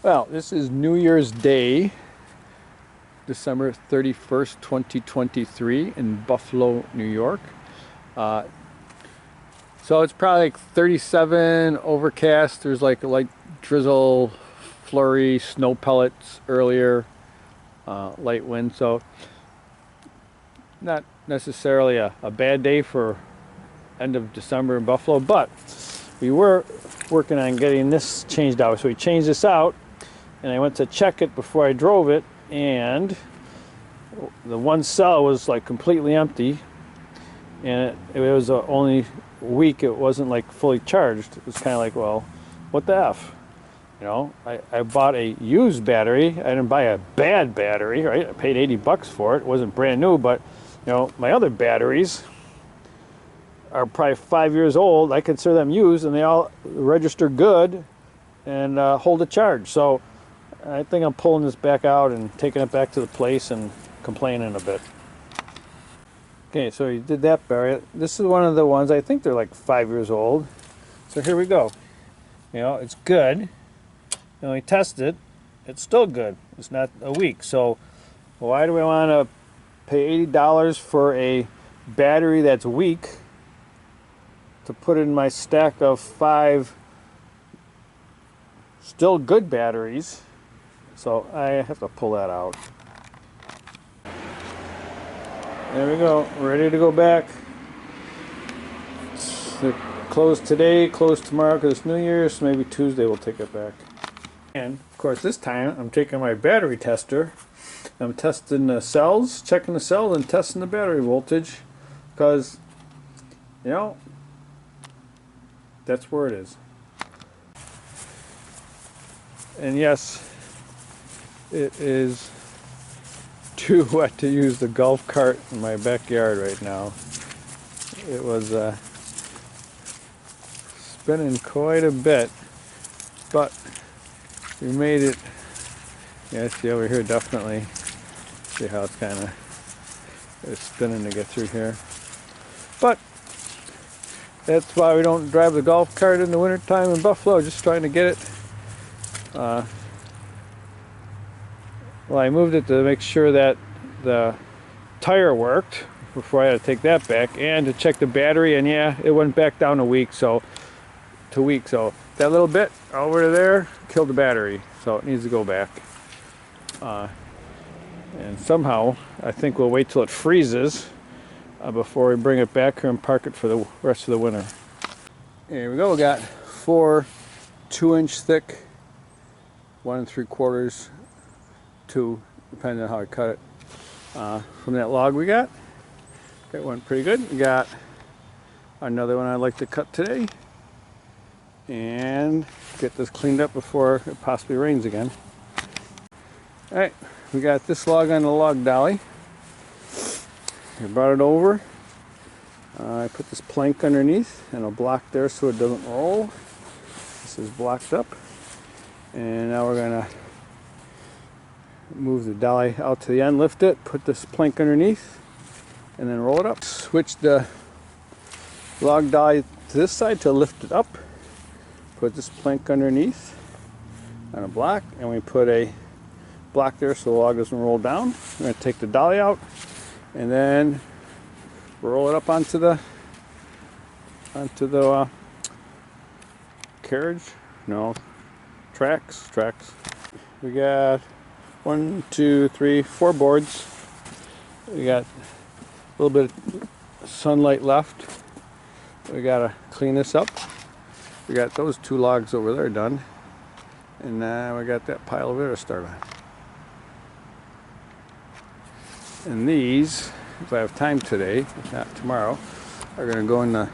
Well, this is New Year's Day, December 31st, 2023 in Buffalo, New York. So it's probably like 37, overcast. There's like a light drizzle, flurry, snow pellets earlier, light wind. So not necessarily a bad day for end of December in Buffalo, but we were working on getting this changed out. So we changed this out, and I went to check it before I drove it, and the one cell was like completely empty, and it was only a week. It wasn't like fully charged. It was kind of like, well, what the F? You know, I bought a used battery. I didn't buy a bad battery, right? I paid 80 bucks for it. It wasn't brand new, but you know, my other batteries are probably 5 years old. I consider them used, and they all register good and hold a charge. So I think I'm pulling this back out and taking it back to the place and complaining a bit. Okay, so you did that battery. This is one of the ones, I think they're like 5 years old. So here we go. You know, it's good. And when we test it, it's still good. It's not a week. So why do we want to pay $80 for a battery that's weak to put in my stack of 5 still good batteries? So I have to pull that out. There we go, ready to go back. They're closed today, closed tomorrow because it's New Year's, so maybe Tuesday we'll take it back. And of course this time I'm taking my battery tester. I'm testing the cells, checking the cells, and testing the battery voltage, because, you know, that's where it is. And yes, it is too wet to use the golf cart in my backyard right now. It was spinning quite a bit, but we made it. Yeah, see over here, definitely. See how it's kind of spinning to get through here. But that's why we don't drive the golf cart in the wintertime in Buffalo, just trying to get it. Well, I moved it to make sure that the tire worked before I had to take that back, and to check the battery, and yeah, it went back down a week, so 2 weeks. So that little bit over there killed the battery, so it needs to go back. And somehow, I think we'll wait till it freezes before we bring it back here and park it for the rest of the winter. Here we go. We got 4 2-inch thick, 1 3/4, 2, depending on how I cut it. From that log we got, it went pretty good. We got another one I'd like to cut today and get this cleaned up before it possibly rains again. All right, we got this log on the log dolly. I brought it over. I put this plank underneath and a block there so it doesn't roll. This is blocked up. And now we're gonna move the dolly out to the end, lift it, put this plank underneath, and then roll it up. Switch the log dolly to this side to lift it up. Put this plank underneath on a block, and we put a block there so the log doesn't roll down. We're going to take the dolly out and then roll it up onto the carriage. No, tracks. We got 1, 2, 3, 4 boards. We got a little bit of sunlight left. We gotta clean this up. We got those 2 logs over there done, and now we got that pile over there to start on. And these, if I have time today, if not tomorrow, are going to go in the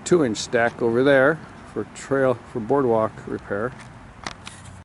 2-inch stack over there for boardwalk repair.